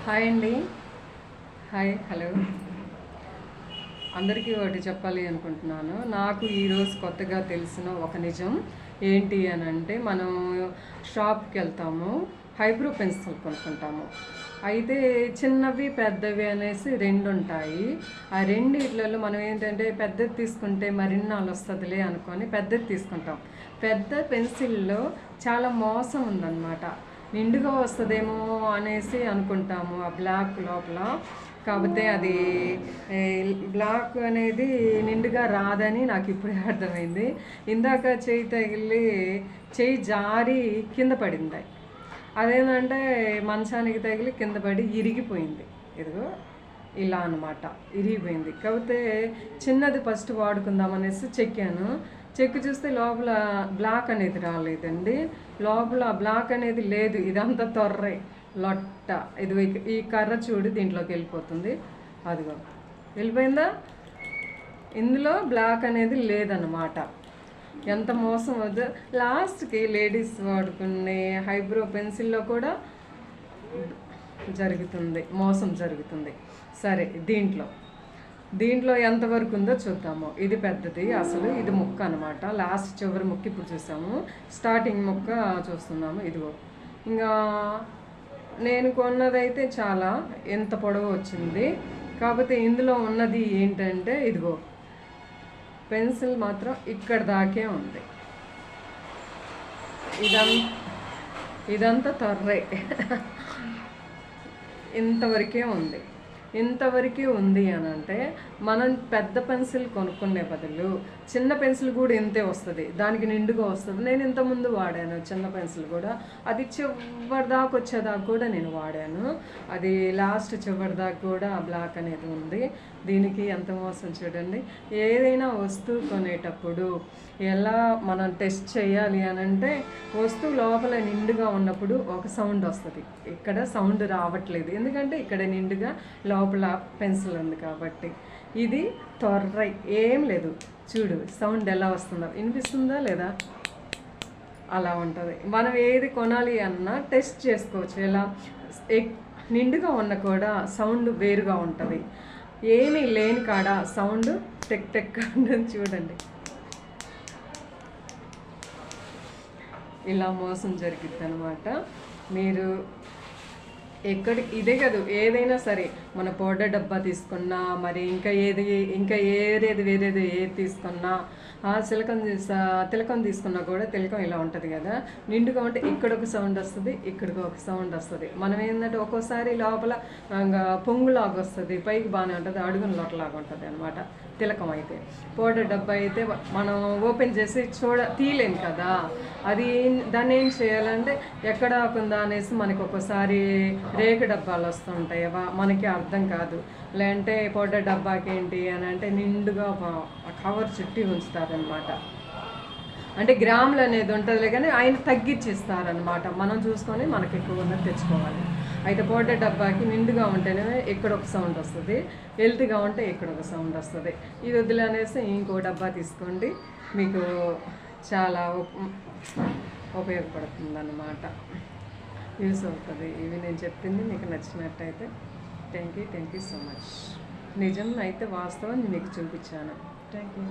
Hi అండి. Hi, hello. అందరికీ ఒకటి చెప్పాలి అనుకుంటున్నాను. నాకు ఈరోజు కొత్తగా తెలిసిన ఒక నిజం ఏంటి అని అంటే, మనం షాప్కి వెళ్తాము, హైబ్రో పెన్సిల్ కొనుక్కుంటాము. అయితే చిన్నవి పెద్దవి అనేసి రెండు ఉంటాయి. ఆ రెండిట్లలో మనం ఏంటంటే పెద్దది తీసుకుంటే మరిన్నాళ్ళు వస్తుందిలే అనుకొని పెద్దది తీసుకుంటాం. పెద్ద పెన్సిల్లో చాలా మోసం ఉందన్నమాట. నిండుగా వస్తుందేమో అనేసి అనుకుంటాము ఆ బ్లాక్ లోపల. కాకపోతే అది బ్లాక్ అనేది నిండుగా రాదని నాకు ఇప్పుడే అర్థమైంది. ఇందాక చేయి తగిలి చేయి జారి కింద పడింది. అదేంటంటే మంచానికి తగిలి కింద పడి ఇరిగిపోయింది. ఇదిగో ఇలా అనమాట, ఇరిగిపోయింది. కాకపోతే చిన్నది ఫస్ట్ వాడుకుందామనేసి చెక్కాను. చెక్కి చూస్తే లోపల బ్లాక్ అనేది రాలేదండి. లోపల బ్లాక్ అనేది లేదు, ఇదంతా తొర్రే లొట్ట. ఇది ఈ కర్ర చూడు దీంట్లోకి వెళ్ళిపోతుంది. అదిగో వెళ్ళిపోయిందా. ఇందులో బ్లాక్ అనేది లేదన్నమాట. ఎంత మోసం వద్దు. లాస్ట్కి లేడీస్ వాడుకునే హైబ్రో పెన్సిల్లో కూడా జరుగుతుంది, మోసం జరుగుతుంది. సరే, దీంట్లో ఎంతవరకు ఉందో చూద్దాము. ఇది పెద్దది, అసలు ఇది ముక్క అనమాట. లాస్ట్ చివరి ముక్క ఇప్పుడు చూసాము, స్టార్టింగ్ ముక్క చూస్తున్నాము. ఇదిగో ఇంకా నేను కొన్నదైతే చాలా ఎంత పొడవు వచ్చింది. కాకపోతే ఇందులో ఉన్నది ఏంటంటే ఇదిగో పెన్సిల్ మాత్రం ఇక్కడ దాకే ఉంది. ఇదంతా తర్రే ఇంతవరకే ఉంది అని అంటే, మనం పెద్ద పెన్సిల్ కొనుక్కునే బదులు చిన్న పెన్సిల్ కూడా ఇంతే వస్తుంది, దానికి నిండుగా వస్తుంది. నేను ఇంతకుముందు వాడాను చిన్న పెన్సిల్ కూడా, అది చివరి దాకా వచ్చేదాకా కూడా నేను వాడాను. అది లాస్ట్ చివరి దాకా కూడా బ్లాక్ అనేది ఉంది. దీనికి ఎంత మోసం చూడండి. ఏదైనా వస్తువు కొనేటప్పుడు ఎలా మనం టెస్ట్ చేయాలి అని అంటే, వస్తువు లోపల నిండుగా ఉన్నప్పుడు ఒక సౌండ్ వస్తుంది. ఇక్కడ సౌండ్ రావట్లేదు, ఎందుకంటే ఇక్కడ నిండుగా లోపల పెన్సిల్ ఉంది కాబట్టి. ఇది త్వరై ఏం లేదు. చూడు సౌండ్ ఎలా వస్తుందో, వినిపిస్తుందా లేదా? అలా ఉంటుంది. మనం ఏది కొనాలి అన్నా టెస్ట్ చేసుకోవచ్చు. ఎలా నిండుగా ఉన్న కూడా సౌండ్ వేరుగా ఉంటుంది, ఏమీ లేని కాడ సౌండ్ టెక్ టెక్ ఉంటుంది. చూడండి, ఇలా మోసం జరిగిద్ది అనమాట. మీరు ఇదే కాదు, ఏదైనా సరే, మన పౌడర్ డబ్బా తీసుకున్నా, మరి ఇంకా వేరేది ఏది తీసుకున్నా, తిలకం తీసుకున్నా కూడా తిలకం ఇలా ఉంటుంది కదా, నిండుగా ఉంటే ఇక్కడ ఒక సౌండ్ వస్తుంది, ఇక్కడికి ఒక సౌండ్ వస్తుంది. మనం ఏంటంటే ఒక్కోసారి లోపల పొంగులాగా వస్తుంది, పైకి బాగానే ఉంటుంది, అడుగున లోటలాగా ఉంటుంది అనమాట. తిలకం అయితే, పౌడర్ డబ్బా అయితే మనం ఓపెన్ చేసి తీయలేము కదా. దాన్ని ఏం చేయాలంటే ఎక్కడ ఆకుందా అనేసి మనకి ఒక్కోసారి రేకు డబ్బాలు వస్తుంటాయి, మనకి అర్థం కాదు. లేదంటే పౌడర్ డబ్బాకి ఏంటి అని అంటే నిండుగా కవర్ చుట్టి ఉంచుతారనమాట. అంటే గ్రాములు అనేది ఉంటుందిలే, కానీ ఆయన తగ్గించిస్తారనమాట. మనం చూసుకొని మనకి ఎక్కువ ఉన్నది తెచ్చుకోవాలి. అయితే పౌడర్ డబ్బాకి నిండుగా ఉంటేనే ఇక్కడ ఒక సౌండ్ వస్తుంది, హెల్త్గా ఉంటే ఇక్కడ ఒక సౌండ్ వస్తుంది. ఇది వద్దులే అనేసి ఇంకో డబ్బా తీసుకోండి, మీకు చాలా ఉపయోగపడుతుంది అన్నమాట, యూస్ అవుతుంది. ఇవి నేను చెప్పింది మీకు నచ్చినట్టయితే థ్యాంక్ యూ సో మచ్. నిజం అయితే వాస్తవం మీకు చూపించాను. Thank you.